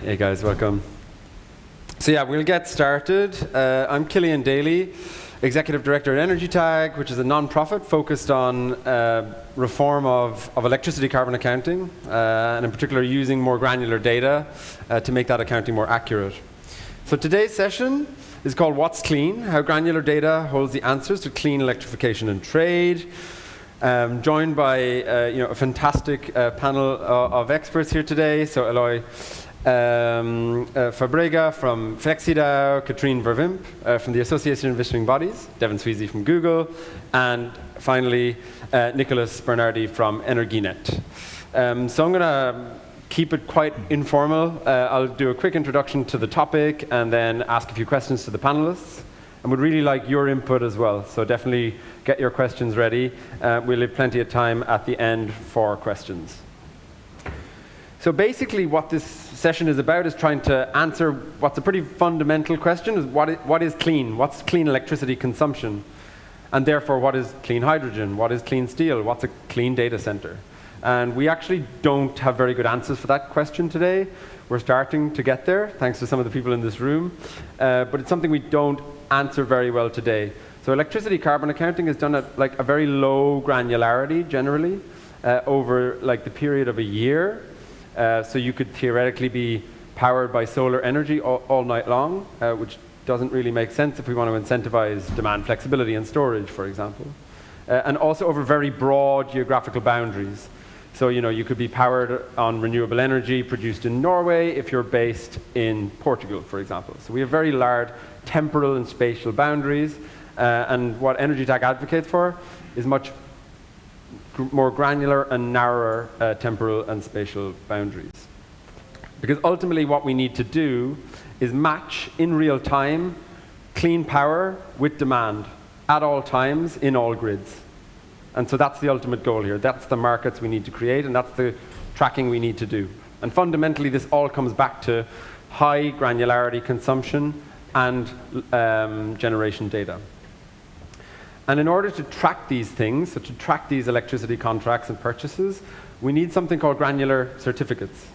Hey guys, welcome. So yeah, we'll get started. I'm Killian Daly, Executive Director at EnergyTag, which is a non-profit focused on reform of electricity carbon accounting, and in particular using more granular data to make that accounting more accurate. So today's session is called What's Clean? How granular data holds the answers to clean electrification and trade. Joined by a fantastic panel of experts here today. So Eloi, Febrega from Flexidao, Katrien Verwimp from the Association of Issuing Bodies, Devon Swezey from Google, and finally Nicolas Bernhardi from Energinet. So I'm going to keep it quite informal. I'll do a quick introduction to the topic and then ask a few questions to the panelists. And would really like your input as well, so definitely get your questions ready. We'll leave plenty of time at the end for questions. So basically what this session is about is trying to answer what's a pretty fundamental question, is what is clean? What's clean electricity consumption? And therefore, what is clean hydrogen? What is clean steel? What's a clean data center? And we actually don't have very good answers for that question today. We're starting to get there, thanks to some of the people in this room. But it's something we don't answer very well today. So electricity carbon accounting is done at like a very low granularity generally over like the period of a year. So you could theoretically be powered by solar energy all night long, which doesn't really make sense if we want to incentivize demand flexibility and storage, for example. And also over very broad geographical boundaries. So you could be powered on renewable energy produced in Norway if you're based in Portugal, for example. So we have very large temporal and spatial boundaries, and what EnergyTag advocates for is much more granular and narrower temporal and spatial boundaries. Because ultimately what we need to do is match in real time clean power with demand at all times in all grids. And so that's the ultimate goal here. That's the markets we need to create, and that's the tracking we need to do. And fundamentally, this all comes back to high granularity consumption and generation data. And in order to track these things, so to track these electricity contracts and purchases, we need something called granular certificates.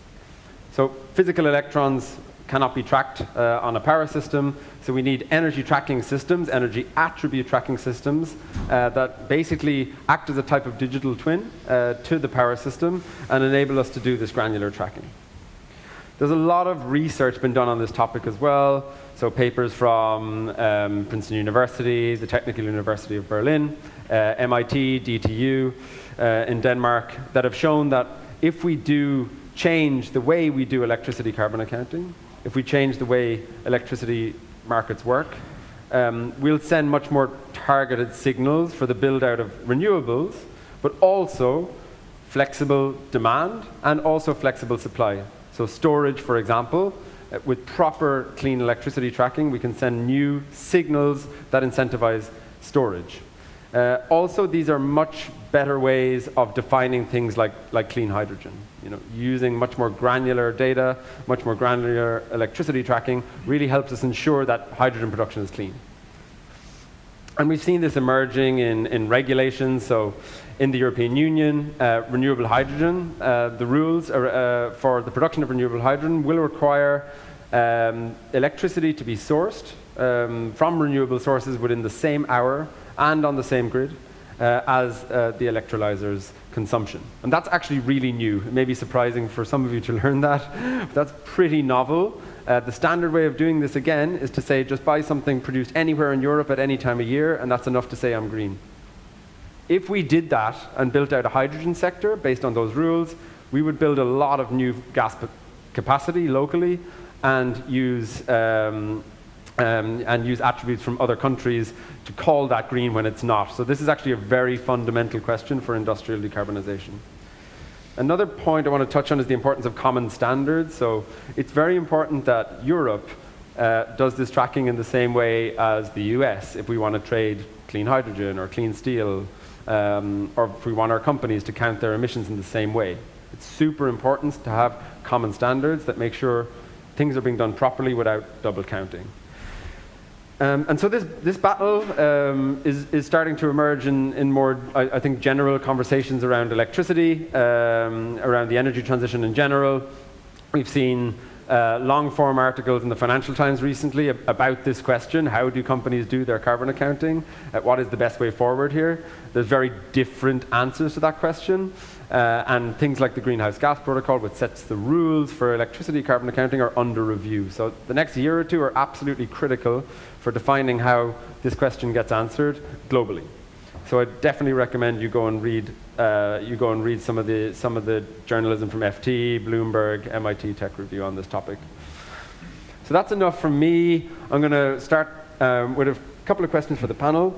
So physical electrons cannot be tracked on a power system, so we need energy tracking systems, energy attribute tracking systems that basically act as a type of digital twin to the power system and enable us to do this granular tracking. There's a lot of research been done on this topic as well, so papers from Princeton University, the Technical University of Berlin, MIT, DTU in Denmark, that have shown that if we do change the way we do electricity carbon accounting, if we change the way electricity markets work, we'll send much more targeted signals for the build-out of renewables, but also flexible demand and also flexible supply. So storage, for example, with proper clean electricity tracking, we can send new signals that incentivize storage. Also, these are much better ways of defining things like clean hydrogen. Using much more granular data, much more granular electricity tracking really helps us ensure that hydrogen production is clean. And we've seen this emerging in regulations. So in the European Union, renewable hydrogen, the rules for the production of renewable hydrogen will require electricity to be sourced from renewable sources within the same hour and on the same grid as the electrolyzer's consumption. And that's actually really new. It may be surprising for some of you to learn that, but that's pretty novel. The standard way of doing this, again, is to say just buy something produced anywhere in Europe at any time of year, and that's enough to say I'm green. If we did that and built out a hydrogen sector based on those rules, we would build a lot of new gas capacity locally and use attributes from other countries to call that green when it's not. So this is actually a very fundamental question for industrial decarbonization. Another point I want to touch on is the importance of common standards. So it's very important that Europe does this tracking in the same way as the US if we want to trade clean hydrogen or clean steel, or if we want our companies to count their emissions in the same way. It's super important to have common standards that make sure things are being done properly without double counting. And so this battle is starting to emerge in more, I think, general conversations around electricity, around the energy transition in general. We've seen long-form articles in the Financial Times recently about this question: how do companies do their carbon accounting? What is the best way forward here? There's very different answers to that question. And things like the Greenhouse Gas Protocol, which sets the rules for electricity carbon accounting, are under review. So the next year or two are absolutely critical for defining how this question gets answered globally. So I definitely recommend you go and read some of the journalism from FT, Bloomberg, MIT Tech Review on this topic. So that's enough from me. I'm going to start with a couple of questions for the panel.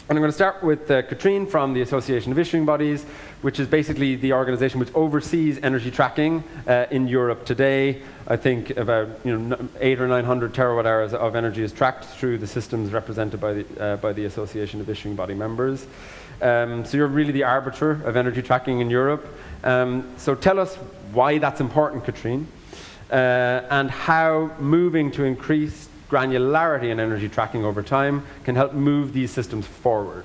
And I'm going to start with Katrien from the Association of Issuing Bodies, which is basically the organization which oversees energy tracking in Europe today. I think about 800 or 900 terawatt hours of energy is tracked through the systems represented by the Association of Issuing Body members. So you're really the arbiter of energy tracking in Europe. So tell us why that's important, Katrien, and how moving to increased granularity in energy tracking over time can help move these systems forward.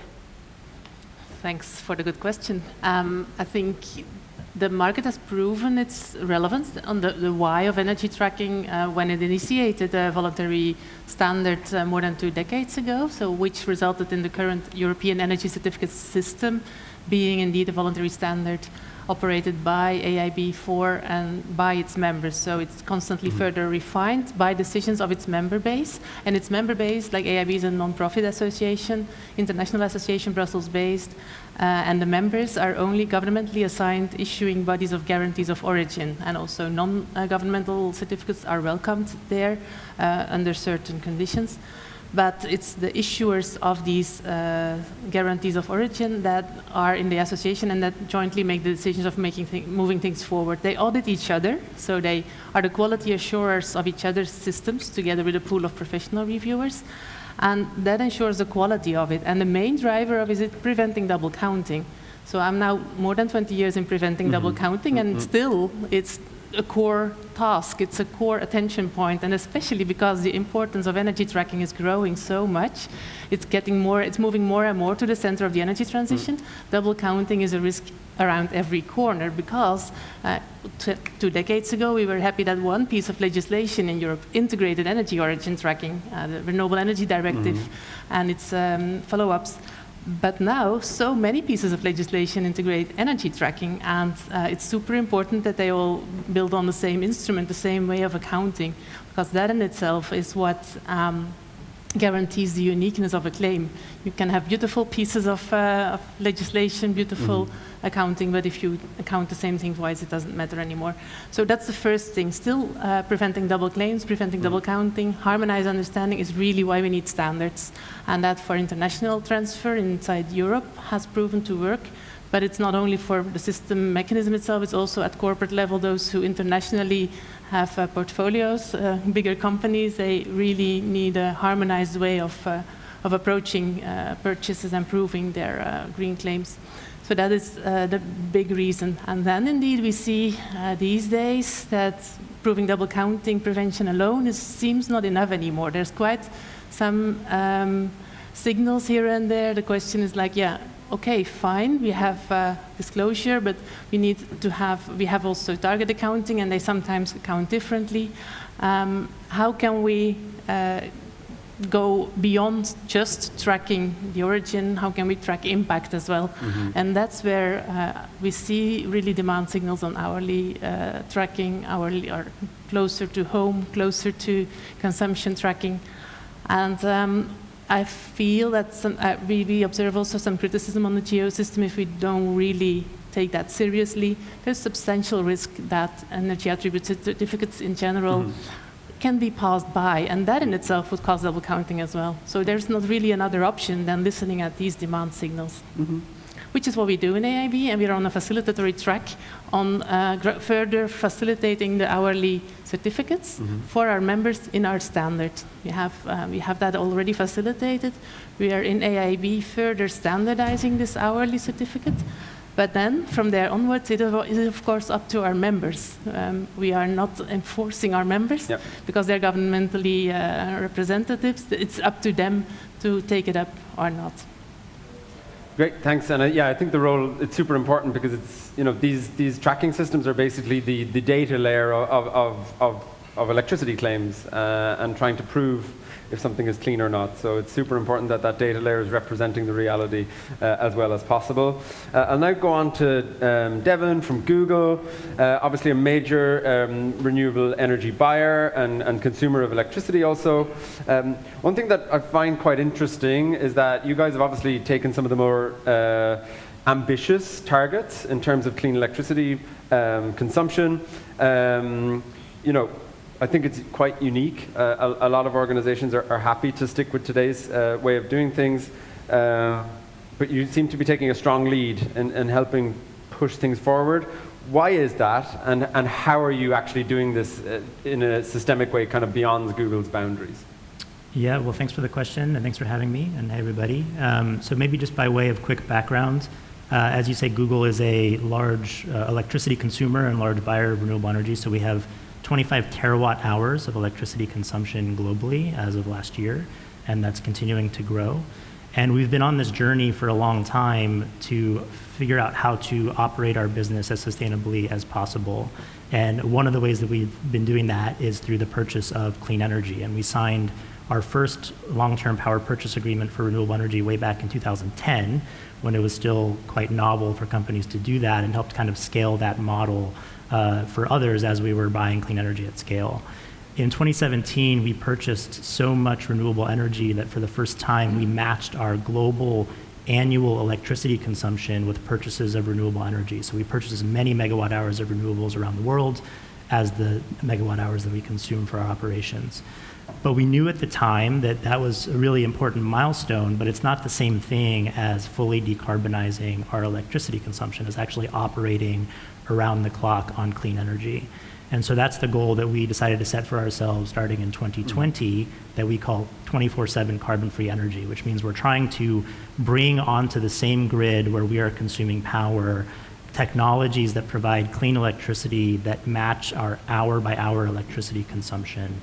Thanks for the good question. I think the market has proven its relevance on the why of energy tracking when it initiated a voluntary standard more than 2 decades ago, so which resulted in the current European energy certificate system being indeed a voluntary standard operated by AIB for and by its members. So it's constantly further refined by decisions of its member base. And its member base, like AIB, is a non-profit association, international association, Brussels-based, and the members are only governmentally assigned issuing bodies of guarantees of origin, and also non-governmental certificates are welcomed there under certain conditions. But it's the issuers of these guarantees of origin that are in the association and that jointly make the decisions of moving things forward. They audit each other, so they are the quality assurers of each other's systems together with a pool of professional reviewers. And that ensures the quality of it. And the main driver of it is preventing double counting. So I'm now more than 20 years in preventing double counting, and still it's a core task, it's a core attention point, and especially because the importance of energy tracking is growing so much, it's moving more and more to the center of the energy transition. Double counting is a risk around every corner because 2 decades ago we were happy that one piece of legislation in Europe integrated energy origin tracking, the Renewable Energy Directive and its follow-ups. But now, so many pieces of legislation integrate energy tracking, and it's super important that they all build on the same instrument, the same way of accounting, because that in itself is what guarantees the uniqueness of a claim. You can have beautiful pieces of legislation, beautiful accounting, but if you account the same thing twice, it doesn't matter anymore. So that's the first thing. Still preventing double claims, preventing double counting, harmonized understanding is really why we need standards. And that for international transfer inside Europe has proven to work. But it's not only for the system mechanism itself, it's also at corporate level, those who internationally have portfolios, bigger companies, they really need a harmonized way of approaching purchases and proving their green claims. So that is the big reason. And then indeed we see these days that proving double counting prevention alone seems not enough anymore. There's quite some signals here and there. The question is like, yeah, okay, fine, we have disclosure, but we have also target accounting, and they sometimes account differently. How can we go beyond just tracking the origin? How can we track impact as well? And that's where we see really demand signals on hourly tracking, hourly or closer to home, closer to consumption tracking. And I feel that we observe also some criticism on the geo system if we don't really take that seriously. There's substantial risk that energy attribute certificates in general can be passed by, and that in itself would cause double counting as well. So there's not really another option than listening at these demand signals, which is what we do in AIB, and we're on a facilitatory track on further facilitating the hourly certificates for our members in our standard. We have that already facilitated. We are in AIB further standardizing this hourly certificate. But then, from there onwards, it is of course up to our members. We are not enforcing our members because they're governmentally representatives. It's up to them to take it up or not. Great, thanks. And yeah, I think the role, it's super important because it's, these tracking systems are basically the data layer of of electricity claims and trying to prove if something is clean or not. So it's super important that that data layer is representing the reality as well as possible. I'll now go on to Devon from Google, obviously a major renewable energy buyer and consumer of electricity also. One thing that I find quite interesting is that you guys have obviously taken some of the more ambitious targets in terms of clean electricity consumption. You know, I think it's quite unique. A lot of organizations are happy to stick with today's way of doing things, but you seem to be taking a strong lead in helping push things forward. Why is that, and how are you actually doing this in a systemic way, kind of beyond Google's boundaries? Yeah, well, thanks for the question, and thanks for having me, and hey, everybody. So maybe just by way of quick background, as you say, Google is a large electricity consumer and large buyer of renewable energy, so we have 25 terawatt hours of electricity consumption globally as of last year, and that's continuing to grow. And we've been on this journey for a long time to figure out how to operate our business as sustainably as possible. And one of the ways that we've been doing that is through the purchase of clean energy. And we signed our first long-term power purchase agreement for renewable energy way back in 2010, when it was still quite novel for companies to do that, and helped kind of scale that model for others as we were buying clean energy at scale. In 2017, we purchased so much renewable energy that for the first time we matched our global annual electricity consumption with purchases of renewable energy. So we purchased as many megawatt hours of renewables around the world as the megawatt hours that we consume for our operations. But we knew at the time that that was a really important milestone, but it's not the same thing as fully decarbonizing our electricity consumption, as actually operating around the clock on clean energy. And so that's the goal that we decided to set for ourselves starting in 2020 that we call 24/7 carbon-free energy, which means we're trying to bring onto the same grid where we are consuming power technologies that provide clean electricity that match our hour-by-hour electricity consumption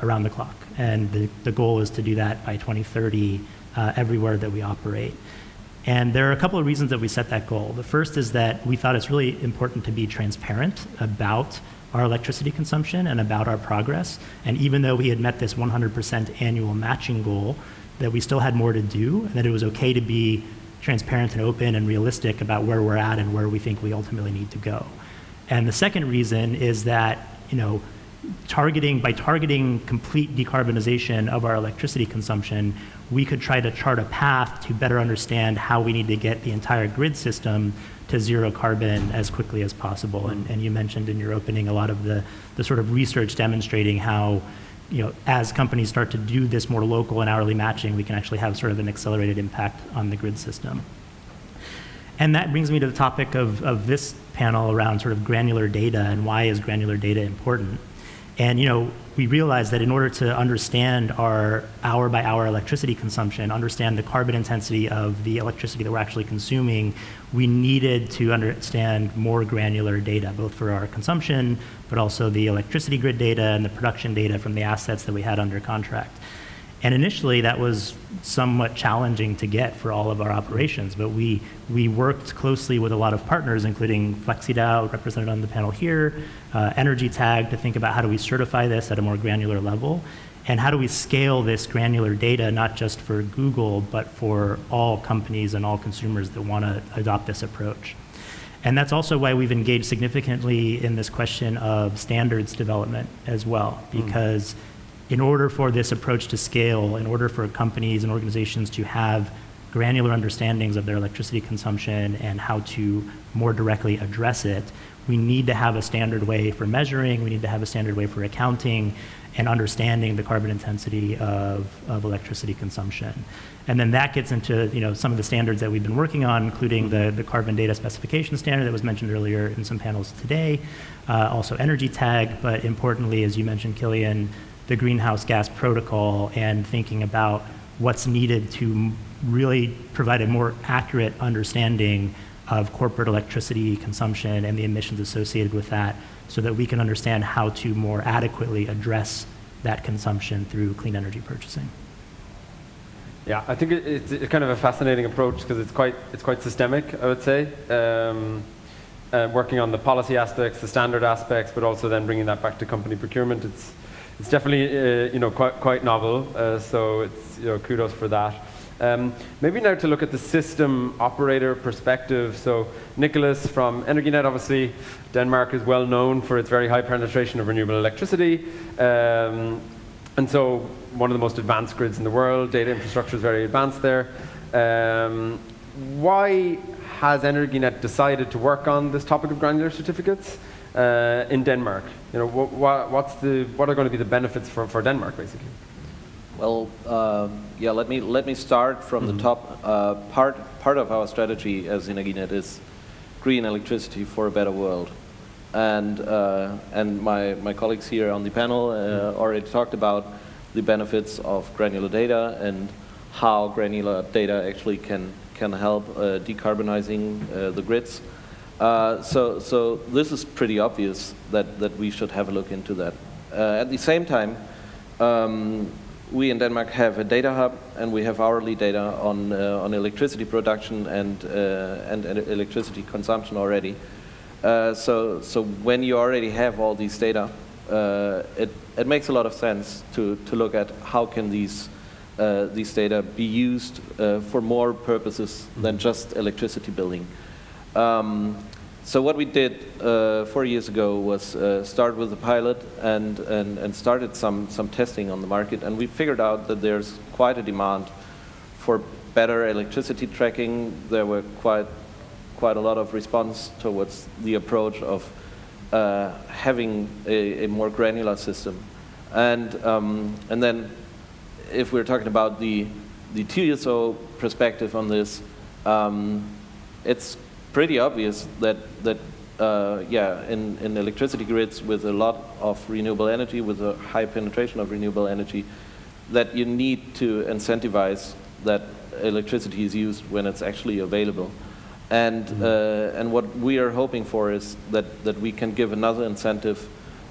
around the clock. And the goal is to do that by 2030 everywhere that we operate. And there are a couple of reasons that we set that goal. The first is that we thought it's really important to be transparent about our electricity consumption and about our progress. And even though we had met this 100% annual matching goal, that we still had more to do, and that it was okay to be transparent and open and realistic about where we're at and where we think we ultimately need to go. And the second reason is that, you know, by targeting complete decarbonization of our electricity consumption, we could try to chart a path to better understand how we need to get the entire grid system to zero carbon as quickly as possible. And you mentioned in your opening a lot of the sort of research demonstrating how, you know, as companies start to do this more local and hourly matching, we can actually have sort of an accelerated impact on the grid system. And that brings me to the topic of this panel around sort of granular data and why is granular data important. And, you know, we realized that in order to understand our hour-by-hour electricity consumption, understand the carbon intensity of the electricity that we're actually consuming, we needed to understand more granular data, both for our consumption, but also the electricity grid data and the production data from the assets that we had under contract. And initially, that was somewhat challenging to get for all of our operations, but we worked closely with a lot of partners, including Flexidao, represented on the panel here, EnergyTag, to think about how do we certify this at a more granular level, and how do we scale this granular data, not just for Google, but for all companies and all consumers that want to adopt this approach. And that's also why we've engaged significantly in this question of standards development as well, because in order for this approach to scale, in order for companies and organizations to have granular understandings of their electricity consumption and how to more directly address it, we need to have a standard way for measuring, we need to have a standard way for accounting and understanding the carbon intensity of electricity consumption. And then that gets into, you know, some of the standards that we've been working on, including the carbon data specification standard that was mentioned earlier in some panels today, also EnergyTag, but importantly, as you mentioned, Killian, the greenhouse gas protocol, and thinking about what's needed to really provide a more accurate understanding of corporate electricity consumption and the emissions associated with that, so that we can understand how to more adequately address that consumption through clean energy purchasing. Yeah, I think it's kind of a fascinating approach because it's quite systemic, I would say. working on the policy aspects, the standard aspects, but also then bringing that back to company procurement. It's definitely quite novel. So it's kudos for that. Maybe now to look at the system operator perspective. So Nicolas from Energinet, obviously Denmark is well known for its very high penetration of renewable electricity. And so one of the most advanced grids in the world, data infrastructure is very advanced there. Why has Energinet decided to work on this topic of granular certificates in Denmark? What are going to be the benefits for Denmark, basically? Well, let me start from the top. Part of our strategy as Energinet is green electricity for a better world. And my colleagues here on the panel already talked about the benefits of granular data and how granular data actually can help decarbonizing the grids. So this is pretty obvious that we should have a look into that. At the same time, we in Denmark have a data hub, and we have hourly data on electricity production and electricity consumption already. So when you already have all these data, it makes a lot of sense to look at how can these data be used for more purposes than just electricity billing. So what we did 4 years ago was start with a pilot and started some testing on the market, and we figured out that there's quite a demand for better electricity tracking. There were quite a lot of response towards the approach of having a more granular system, and then if we're talking about the TSO perspective on this, it's pretty obvious that in electricity grids with a lot of renewable energy, with a high penetration of renewable energy, that you need to incentivize that electricity is used when it's actually available. And what we are hoping for is that we can give another incentive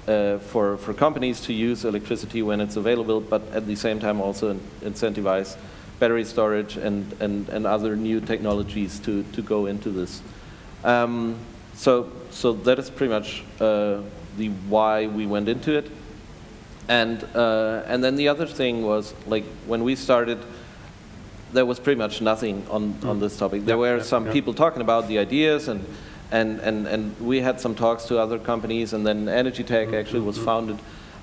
for companies to use electricity when it's available, but at the same time also incentivize battery storage and other new technologies to go into this. So that is pretty much the why we went into it. And then the other thing was, like, when we started, there was pretty much nothing on this topic. There were some people talking about the ideas, and we had some talks to other companies, and then EnergyTag actually was founded.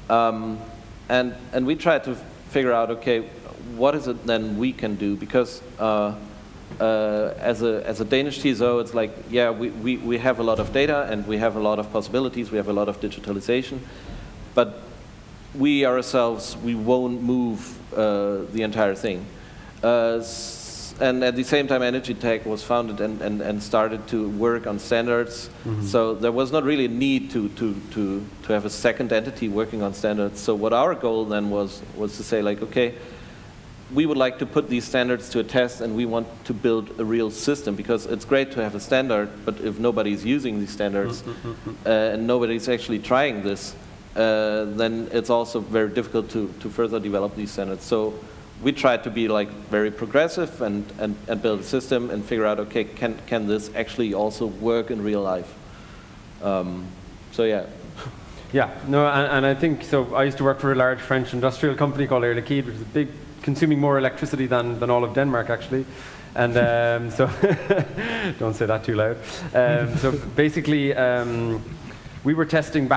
And we tried to figure out, okay, what is it then we can do? Because as a Danish TSO, it's like, yeah, we have a lot of data, and we have a lot of possibilities, we have a lot of digitalization, but we ourselves, we won't move the entire thing. And at the same time, EnergyTag was founded and started to work on standards. So there was not really a need to have a second entity working on standards. So what our goal then was to say, like, okay, we would like to put these standards to a test, and we want to build a real system, because it's great to have a standard, but if nobody's using these standards and nobody's actually trying this, then it's also very difficult to further develop these standards. So we tried to be like very progressive and build a system and figure out, okay, can this actually also work in real life? So yeah. Yeah, no, and I think, so I used to work for a large French industrial company called Air Liquide, which is consuming more electricity than all of Denmark, actually. And so, don't say that too loud. So basically, we were testing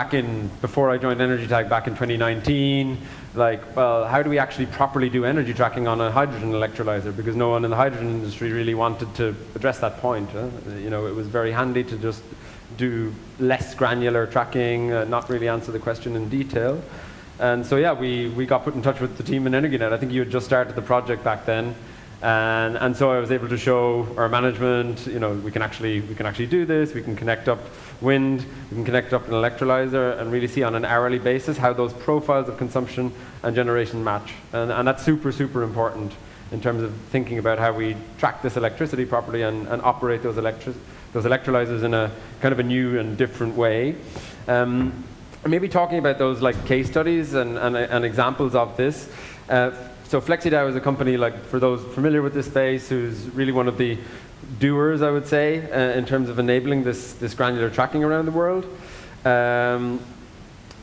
before I joined EnergyTag back in 2019, like, well, how do we actually properly do energy tracking on a hydrogen electrolyzer? Because no one in the hydrogen industry really wanted to address that point. It was very handy to just do less granular tracking, not really answer the question in detail. And so, yeah, we got put in touch with the team in Energinet. I think you had just started the project back then. And so I was able to show our management, we can actually do this. We can connect up wind, we can connect up an electrolyzer, and really see on an hourly basis how those profiles of consumption and generation match. And that's super, super important in terms of thinking about how we track this electricity properly and operate those electrolyzers in a kind of a new and different way. Maybe talking about those like case studies and examples of this. So Flexidao is a company, like for those familiar with this space, who's really one of the doers, I would say, in terms of enabling this granular tracking around the world.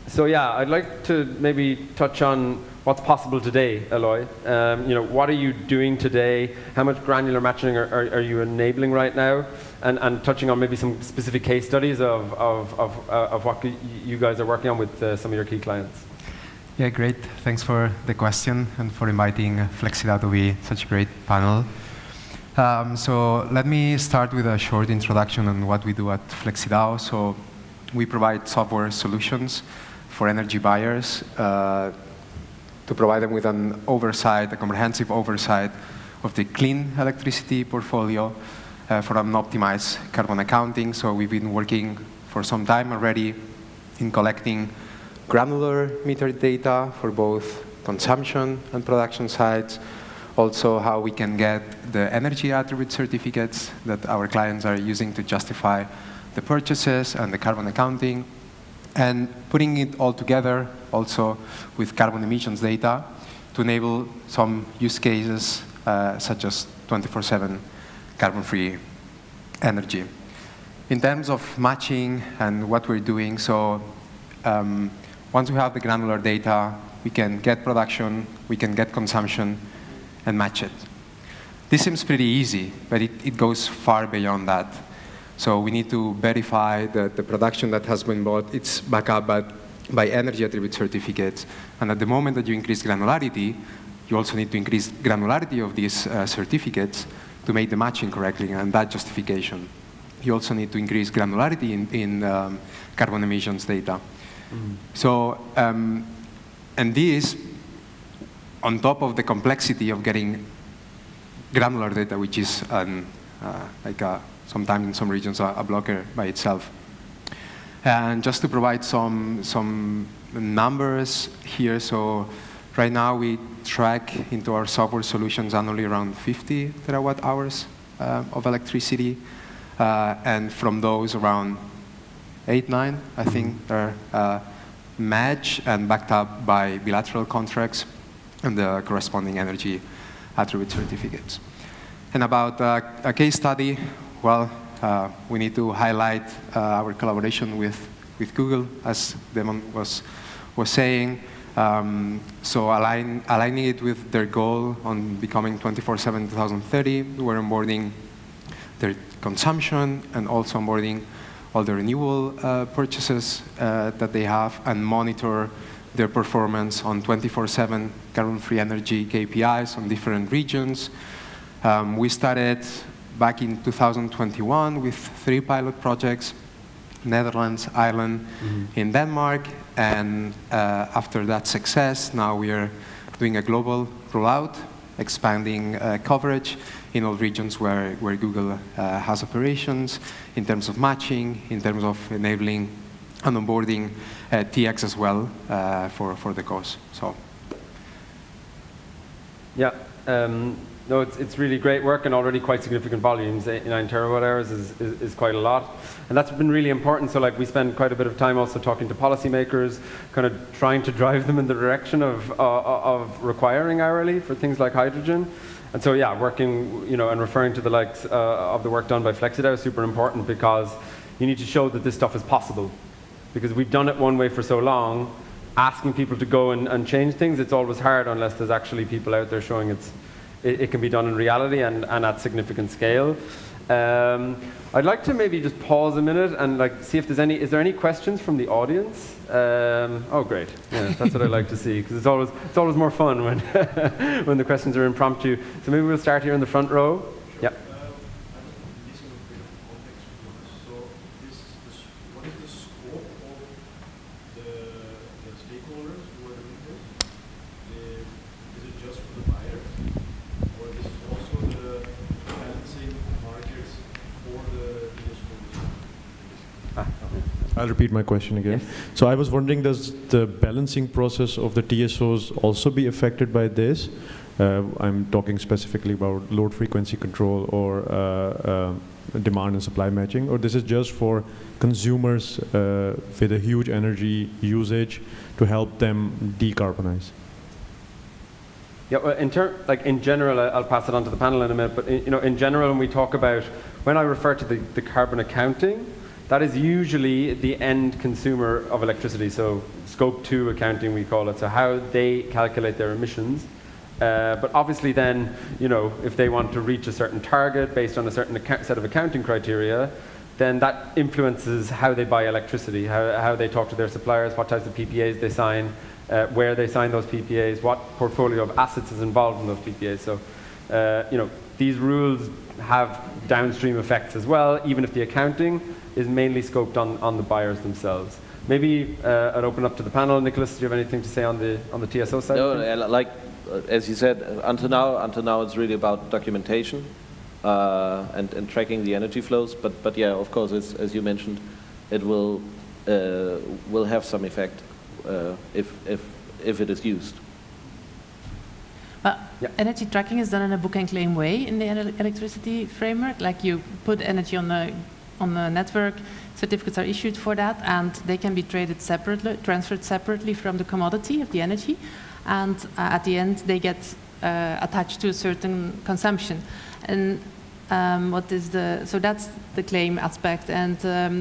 So yeah, I'd like to maybe touch on what's possible today, Eloi. What are you doing today? How much granular matching are you enabling right now? And touching on maybe some specific case studies of what you guys are working on with some of your key clients. Yeah, great. Thanks for the question and for inviting Flexidao to be such a great panel. So let me start with a short introduction on what we do at Flexidao. So we provide software solutions for energy buyers to provide them with an oversight, a comprehensive oversight of the clean electricity portfolio for an optimized carbon accounting. So we've been working for some time already in collecting granular meter data for both consumption and production sides. Also, how we can get the energy attribute certificates that our clients are using to justify the purchases and the carbon accounting, and putting it all together also with carbon emissions data to enable some use cases such as 24/7 carbon-free energy. In terms of matching and what we're doing, so once we have the granular data, we can get production, we can get consumption, and match it. This seems pretty easy, but it goes far beyond that. So we need to verify that the production that has been bought, it's backed up by energy attribute certificates. And at the moment that you increase granularity, you also need to increase granularity of these certificates to make the matching correctly, and that justification. You also need to increase granularity in carbon emissions data. Mm-hmm. So, and this, on top of the complexity of getting granular data, which is sometimes in some regions a blocker by itself. And just to provide some numbers here, so right now we track into our software solutions annually around 50 terawatt hours of electricity, and from those around 8-9, I think, are matched and backed up by bilateral contracts and the corresponding energy attribute certificates. And about a case study, well, we need to highlight our collaboration with Google, as Devon was saying. So aligning it with their goal on becoming 24/7 2030, we're onboarding their consumption and also onboarding all the renewable purchases that they have, and monitor their performance on 24/7 carbon-free energy KPIs on different regions. We started back in 2021 with 3 pilot projects, Netherlands, Ireland, in Denmark, and after that success, now we are doing a global rollout, expanding coverage in all regions where Google has operations, in terms of matching, in terms of enabling and onboarding TX as well for the cause. So, yeah. No, it's really great work and already quite significant volumes. 9 terawatt hours is quite a lot. And that's been really important. So like we spend quite a bit of time also talking to policymakers, kind of trying to drive them in the direction of requiring hourly for things like hydrogen. And so yeah, working, and referring to the likes of the work done by Flexidao is super important, because you need to show that this stuff is possible. Because we've done it one way for so long, asking people to go and change things, it's always hard unless there's actually people out there showing it can be done in reality and at significant scale. I'd like to maybe just pause a minute and see if is there any questions from the audience? Oh, great. Yeah, that's what I like to see, because it's always more fun when when the questions are impromptu. So maybe we'll start here in the front row. Yep. I'll repeat my question again. Yes. So I was wondering, does the balancing process of the TSOs also be affected by this? I'm talking specifically about load frequency control or demand and supply matching, or this is just for consumers with a huge energy usage to help them decarbonize? Yeah, well, in general, I'll pass it on to the panel in a minute, but in general, when we talk about, when I refer to the carbon accounting, that is usually the end consumer of electricity, so scope 2 accounting we call it, so how they calculate their emissions. But obviously then, if they want to reach a certain target based on a certain set of accounting criteria, then that influences how they buy electricity, how they talk to their suppliers, what types of PPAs they sign, where they sign those PPAs, what portfolio of assets is involved in those PPAs. So, these rules have downstream effects as well, even if the accounting is mainly scoped on the buyers themselves. Maybe I'd open up to the panel. Nicolas, do you have anything to say on the TSO side? No, as you said, until now it's really about documentation and tracking the energy flows. But yeah, of course, as you mentioned, it will have some effect if it is used. Energy tracking is done in a book and claim way in the electricity framework. Like you put energy on the network, certificates are issued for that, and they can be traded separately, transferred separately from the commodity of the energy, and at the end they get attached to a certain consumption. And so that's the claim aspect, and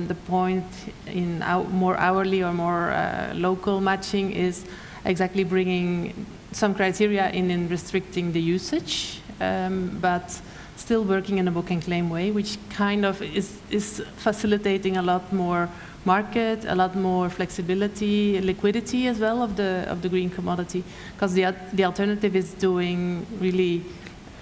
the point in more hourly or more local matching is exactly bringing some criteria in restricting the usage, but still working in a book and claim way, which kind of is facilitating a lot more market, a lot more flexibility, liquidity as well of the green commodity, because the alternative is doing really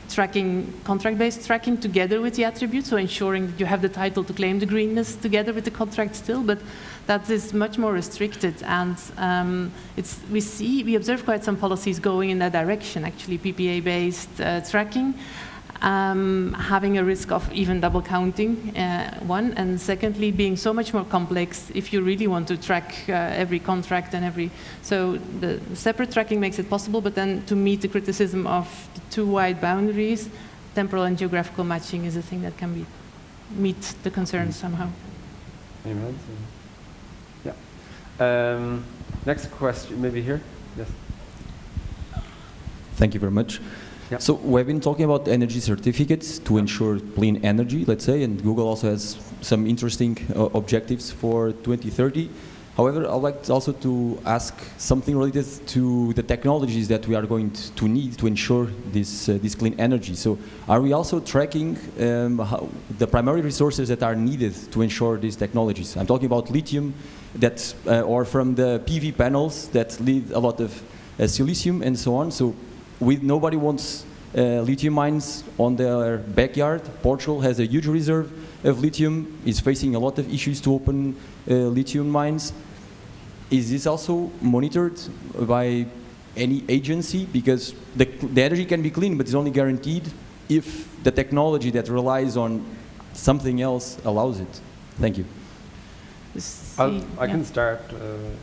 tracking, contract-based tracking together with the attributes, so ensuring that you have the title to claim the greenness together with the contract still, but that is much more restricted, and we observe quite some policies going in that direction, actually, PPA-based tracking, having a risk of even double counting, one, and secondly, being so much more complex if you really want to track every contract and so the separate tracking makes it possible, but then to meet the criticism of the too wide boundaries, temporal and geographical matching is a thing that can meet the concerns somehow. Amen. Yeah. Next question, maybe here? Yes. Thank you very much. Yep. So we've been talking about energy certificates to ensure clean energy, let's say, and Google also has some interesting objectives for 2030. However, I'd like also to ask something related to the technologies that we are going to need to ensure this clean energy. So are we also tracking the primary resources that are needed to ensure these technologies? I'm talking about lithium, or from the PV panels that lead a lot of silicium and so on. So nobody wants lithium mines on their backyard. Portugal has a huge reserve of lithium, is facing a lot of issues to open lithium mines. Is this also monitored by any agency? Because the energy can be clean, but it's only guaranteed if the technology that relies on something else allows it. Thank you. I can start,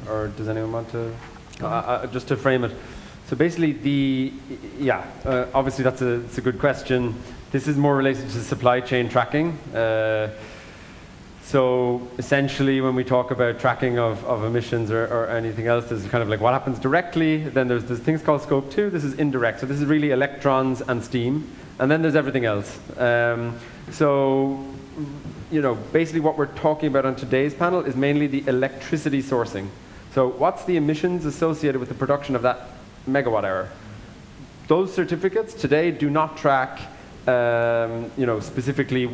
or does anyone want to? Just to frame it. So basically, obviously it's a good question. This is more related to supply chain tracking. So essentially, when we talk about tracking of emissions or anything else, there's kind of like what happens directly. Then there's things called scope 2. This is indirect. So this is really electrons and steam. And then there's everything else. Basically what we're talking about on today's panel is mainly the electricity sourcing. So what's the emissions associated with the production of that megawatt hour? Those certificates today do not track, specifically,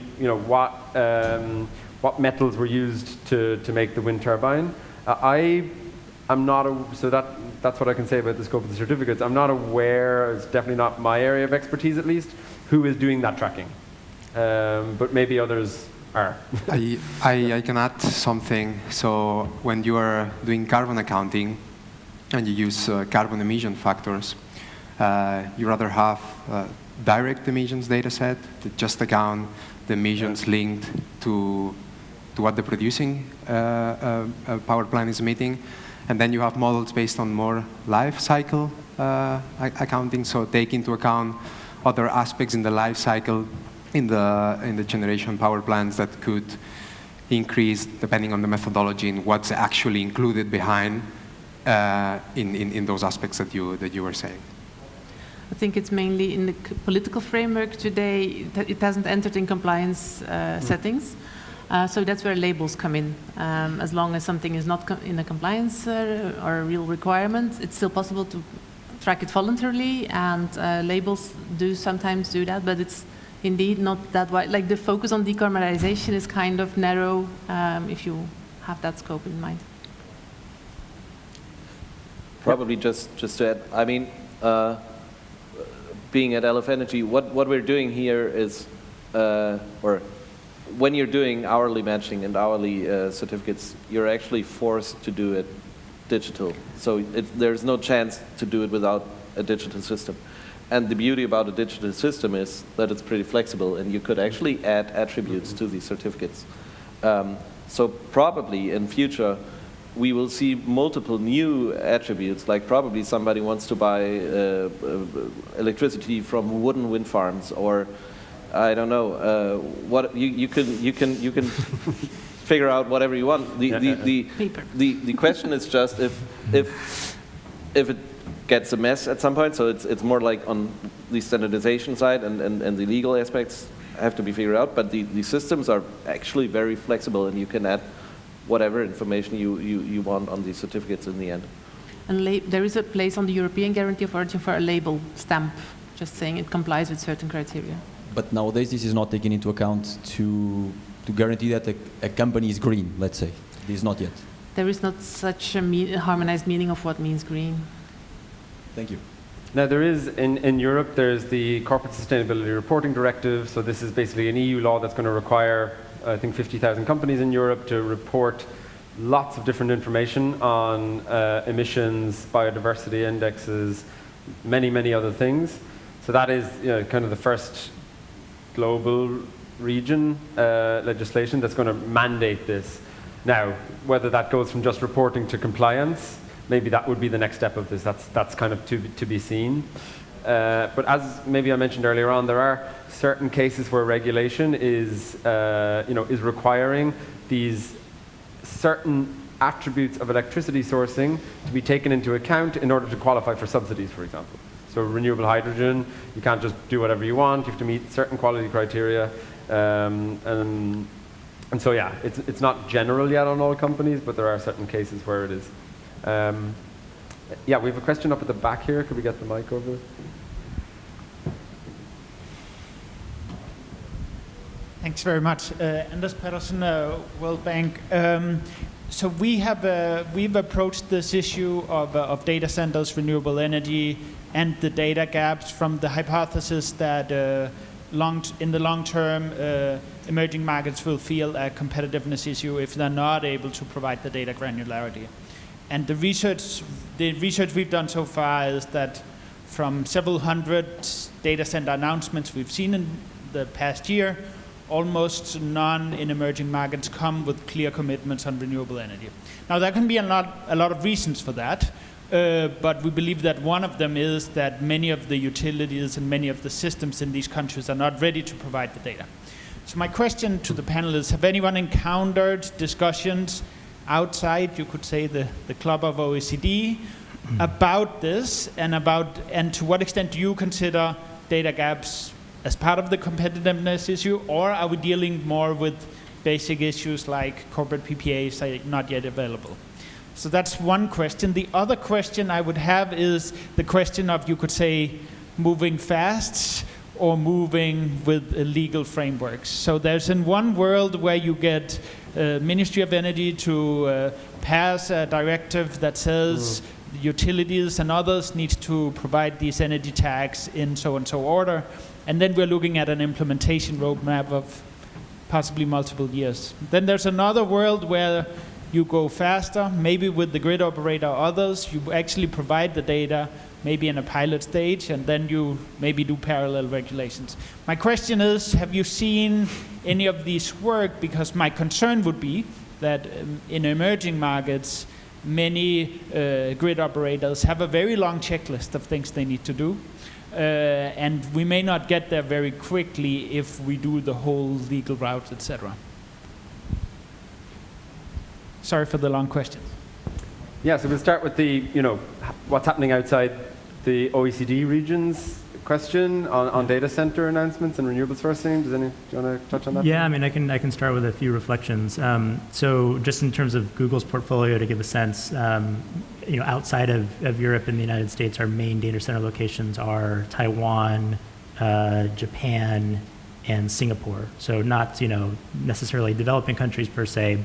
what metals were used to make the wind turbine. I'm not, so that's what I can say about the scope of the certificates. I'm not aware, it's definitely not my area of expertise at least, who is doing that tracking. But maybe others are. I can add something. So when you are doing carbon accounting and you use carbon emission factors, you rather have direct emissions data set that just account the emissions linked to what the producing power plant is emitting. And then you have models based on more life cycle accounting, so take into account other aspects in the life cycle in the generation power plants that could increase depending on the methodology and what's actually included behind in those aspects that you were saying. I think it's mainly in the political framework today that it hasn't entered in compliance settings. So that's where labels come in. As long as something is not in a compliance or a real requirement, it's still possible to track it voluntarily, and labels do sometimes do that, but it's indeed not that wide. Like the focus on decarbonization is kind of narrow if you have that scope in mind. Probably just to add, I mean, being at LF Energy, what we're doing here is, or when you're doing hourly matching and hourly certificates, you're actually forced to do it digital. So there's no chance to do it without a digital system. And the beauty about a digital system is that it's pretty flexible, and you could actually add attributes to these certificates. So probably in future, we will see multiple new attributes, like probably somebody wants to buy electricity from wooden wind farms, or I don't know, what you can figure out whatever you want. The question is just if it gets a mess at some point, so it's more like on the standardization side and the legal aspects have to be figured out, but the systems are actually very flexible, and you can add whatever information you want on these certificates in the end. And there is a place on the European Guarantee of Origin for a label stamp, just saying it complies with certain criteria. But nowadays this is not taken into account to guarantee that a company is green, let's say. This is not yet. There is not such a harmonized meaning of what means green. Thank you. Now there is, in Europe, there's the Corporate Sustainability Reporting Directive, so this is basically an EU law that's going to require, I think, 50,000 companies in Europe to report lots of different information on emissions, biodiversity indexes, many other things. So that is kind of the first global region legislation that's going to mandate this. Now, whether that goes from just reporting to compliance, maybe that would be the next step of this. That's kind of to be seen. But as maybe I mentioned earlier on, there are certain cases where regulation is requiring these certain attributes of electricity sourcing to be taken into account in order to qualify for subsidies, for example. So renewable hydrogen, you can't just do whatever you want. You have to meet certain quality criteria. And so, yeah, it's not general yet on all companies, but there are certain cases where it is. Yeah, we have a question up at the back here. Could we get the mic over? Thanks very much. Anders Patterson, World Bank. So we've approached this issue of data centers, renewable energy, and the data gaps from the hypothesis that in the long term, emerging markets will feel a competitiveness issue if they're not able to provide the data granularity. And the research we've done so far is that from several hundred data center announcements we've seen in the past year, almost none in emerging markets come with clear commitments on renewable energy. Now there can be a lot of reasons for that, but we believe that one of them is that many of the utilities and many of the systems in these countries are not ready to provide the data. So my question to the panel is, have anyone encountered discussions outside, you could say, the club of OECD about this, and to what extent do you consider data gaps as part of the competitiveness issue, or are we dealing more with basic issues like corporate PPAs are not yet available? So that's one question. The other question I would have is the question of, you could say, moving fast or moving with legal frameworks. So there's in one world where you get Ministry of Energy to pass a directive that says utilities and others need to provide these energy tags in so and so order. And then we're looking at an implementation roadmap of possibly multiple years. Then there's another world where you go faster, maybe with the grid operator or others. You actually provide the data, maybe in a pilot stage, and then you maybe do parallel regulations. My question is, have you seen any of these work? Because my concern would be that in emerging markets, many grid operators have a very long checklist of things they need to do. And we may not get there very quickly if we do the whole legal route, etc. Sorry for the long question. Yeah, so we'll start with the, what's happening outside the OECD region's question on data center announcements and renewable sourcing. Do you want to touch on that? Yeah, I mean, I can start with a few reflections. So just in terms of Google's portfolio, to give a sense, outside of Europe and the United States, our main data center locations are Taiwan, Japan, and Singapore. So not necessarily developing countries per se,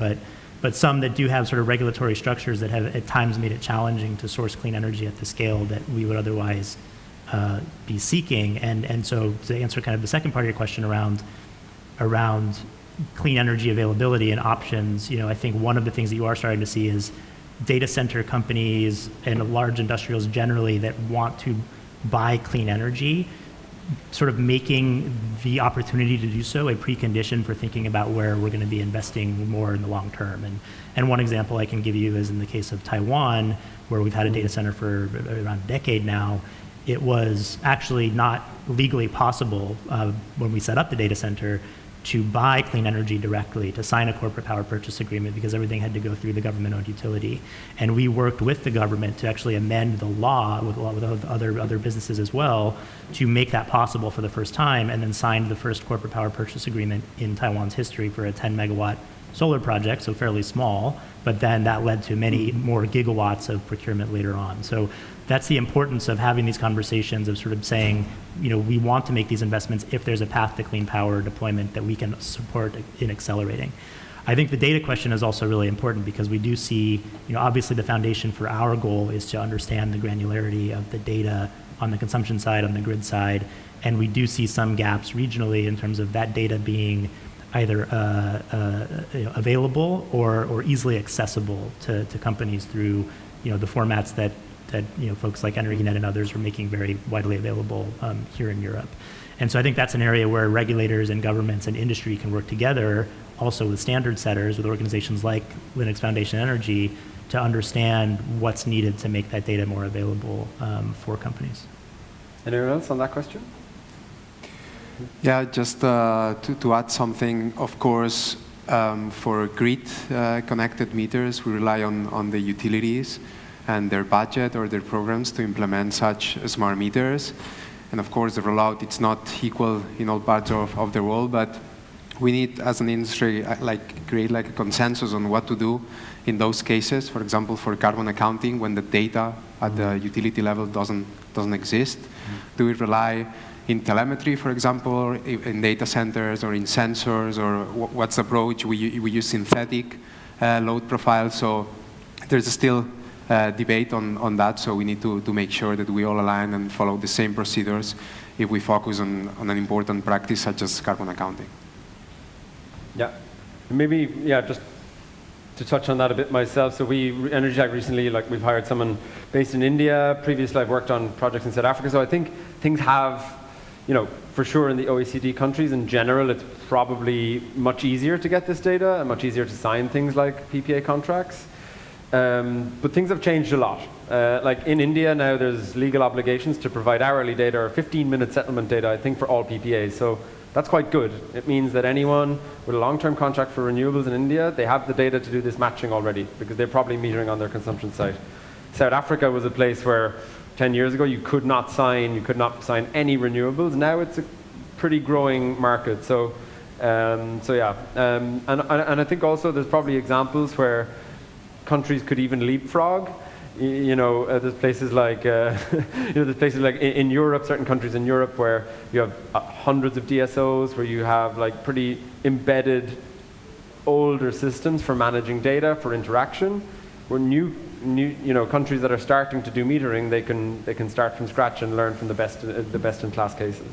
but some that do have sort of regulatory structures that have at times made it challenging to source clean energy at the scale that we would otherwise be seeking. And so to answer kind of the second part of your question around clean energy availability and options, I think one of the things that you are starting to see is data center companies and large industrials generally that want to buy clean energy, sort of making the opportunity to do so a precondition for thinking about where we're going to be investing more in the long term. And one example I can give you is in the case of Taiwan, where we've had a data center for around a decade now. It was actually not legally possible when we set up the data center to buy clean energy directly, to sign a corporate power purchase agreement, because everything had to go through the government-owned utility. And we worked with the government to actually amend the law with other businesses as well to make that possible for the first time, and then signed the first corporate power purchase agreement in Taiwan's history for a 10 megawatt solar project, so fairly small, but then that led to many more gigawatts of procurement later on. So that's the importance of having these conversations, of sort of saying, we want to make these investments if there's a path to clean power deployment that we can support in accelerating. I think the data question is also really important because we do see, obviously the foundation for our goal is to understand the granularity of the data on the consumption side, on the grid side, and we do see some gaps regionally in terms of that data being either available or easily accessible to companies through the formats that folks like Energinet and others are making very widely available here in Europe. And so I think that's an area where regulators and governments and industry can work together, also with standard setters, with organizations like Linux Foundation Energy, to understand what's needed to make that data more available for companies. Anyone else on that question? Yeah, just to add something, of course, for grid connected meters, we rely on the utilities and their budget or their programs to implement such smart meters. And of course, the rollout, it's not equal in all parts of the world, but we need, as an industry, create a consensus on what to do in those cases. For example, for carbon accounting, when the data at the utility level doesn't exist, do we rely in telemetry, for example, or in data centers, or in sensors, or what's the approach? We use synthetic load profiles, so there's still debate on that, so we need to make sure that we all align and follow the same procedures if we focus on an important practice such as carbon accounting. Yeah, maybe, just to touch on that a bit myself. So EnergyTag recently, we've hired someone based in India. Previously, I've worked on projects in South Africa, so I think things have, for sure in the OECD countries in general, it's probably much easier to get this data and much easier to sign things like PPA contracts. But things have changed a lot. In India now, there's legal obligations to provide hourly data or 15-minute settlement data, I think, for all PPAs. So that's quite good. It means that anyone with a long-term contract for renewables in India, they have the data to do this matching already, because they're probably metering on their consumption site. South Africa was a place where 10 years ago you could not sign any renewables. Now it's a pretty growing market. So yeah. And I think also there's probably examples where countries could even leapfrog. There's places like in Europe, certain countries in Europe where you have hundreds of DSOs, where you have pretty embedded older systems for managing data, for interaction. Where new countries that are starting to do metering, they can start from scratch and learn from the best in class cases.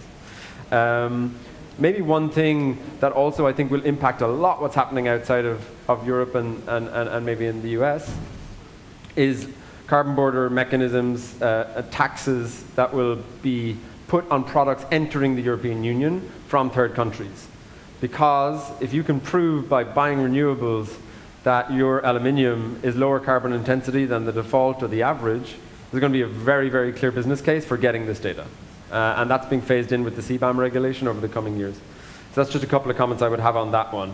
Maybe one thing that also I think will impact a lot what's happening outside of Europe and maybe in the US is carbon border mechanisms, taxes that will be put on products entering the European Union from third countries. Because if you can prove by buying renewables that your aluminium is lower carbon intensity than the default or the average, there's going to be a very, very clear business case for getting this data. And that's being phased in with the CBAM regulation over the coming years. So that's just a couple of comments I would have on that one.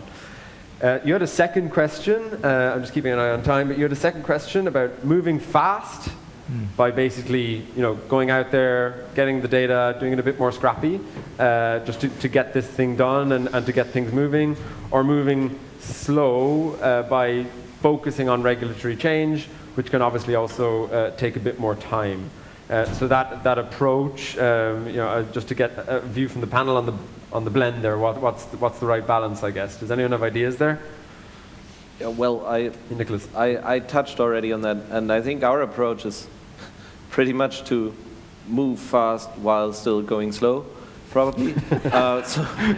You had a second question. I'm just keeping an eye on time, but you had a second question about moving fast by basically going out there, getting the data, doing it a bit more scrappy, just to get this thing done and to get things moving, or moving slow by focusing on regulatory change, which can obviously also take a bit more time. So that approach, just to get a view from the panel on the blend there, what's the right balance, I guess. Does anyone have ideas there? Yeah, well, Nicolas. I touched already on that, and I think our approach is pretty much to move fast while still going slow, probably.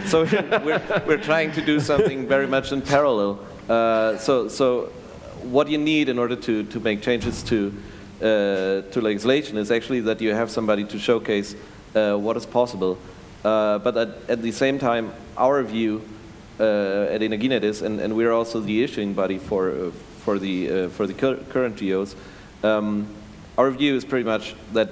So we're trying to do something very much in parallel. So what you need in order to make changes to legislation is actually that you have somebody to showcase what is possible. But at the same time, our view at Energinet is, and we're also the issuing body for the current GOs. Our view is pretty much that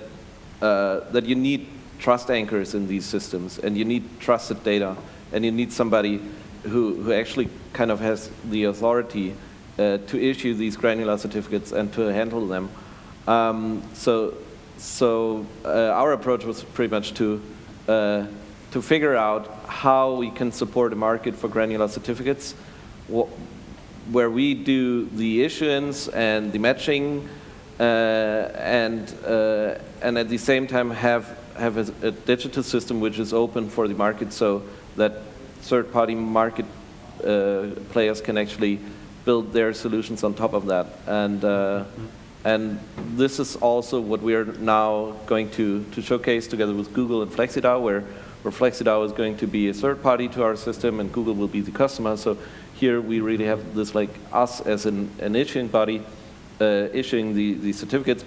you need trust anchors in these systems, and you need trusted data, and you need somebody who actually kind of has the authority to issue these granular certificates and to handle them. So our approach was pretty much to figure out how we can support a market for granular certificates, where we do the issuance and the matching, and at the same time have a digital system which is open for the market, so that third-party market players can actually build their solutions on top of that. And this is also what we are now going to showcase together with Google and Flexidao, where Flexidao is going to be a third party to our system and Google will be the customer. So here we really have this, like us as an issuing body, issuing the certificates,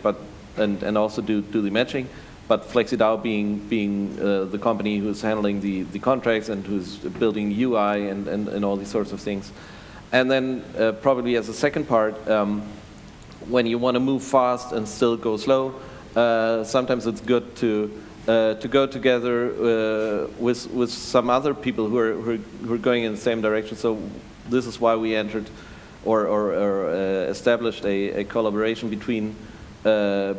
and also do the matching. But Flexidao being the company who's handling the contracts and who's building UI and all these sorts of things. And then probably as a second part, when you want to move fast and still go slow, sometimes it's good to go together with some other people who are going in the same direction. So this is why we entered or established a collaboration between other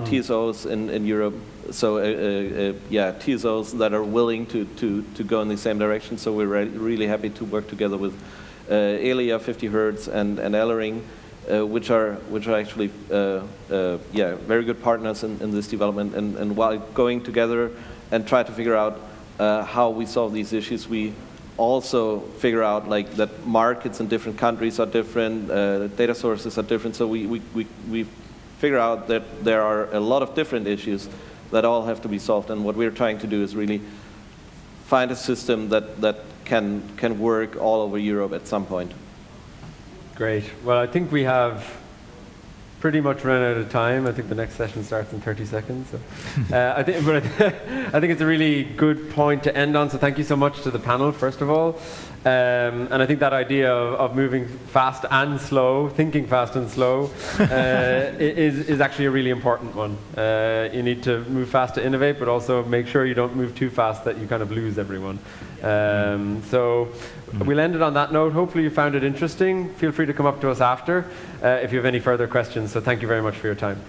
TSOs in Europe. So TSOs that are willing to go in the same direction. So we're really happy to work together with Eloi, 50 Hertz, and Eloi, which are actually very good partners in this development. And while going together and try to figure out how we solve these issues, we also figure out like that markets in different countries are different, data sources are different. So we figure out that there are a lot of different issues that all have to be solved. And what we're trying to do is really find a system that can work all over Europe at some point. Great. Well, I think we have pretty much run out of time. I think the next session starts in 30 seconds. So. I think it's a really good point to end on. So thank you so much to the panel, first of all. And I think that idea of moving fast and slow, thinking fast and slow, is actually a really important one. You need to move fast to innovate, but also make sure you don't move too fast that you kind of lose everyone. So we'll end it on that note. Hopefully you found it interesting. Feel free to come up to us after if you have any further questions. So thank you very much for your time.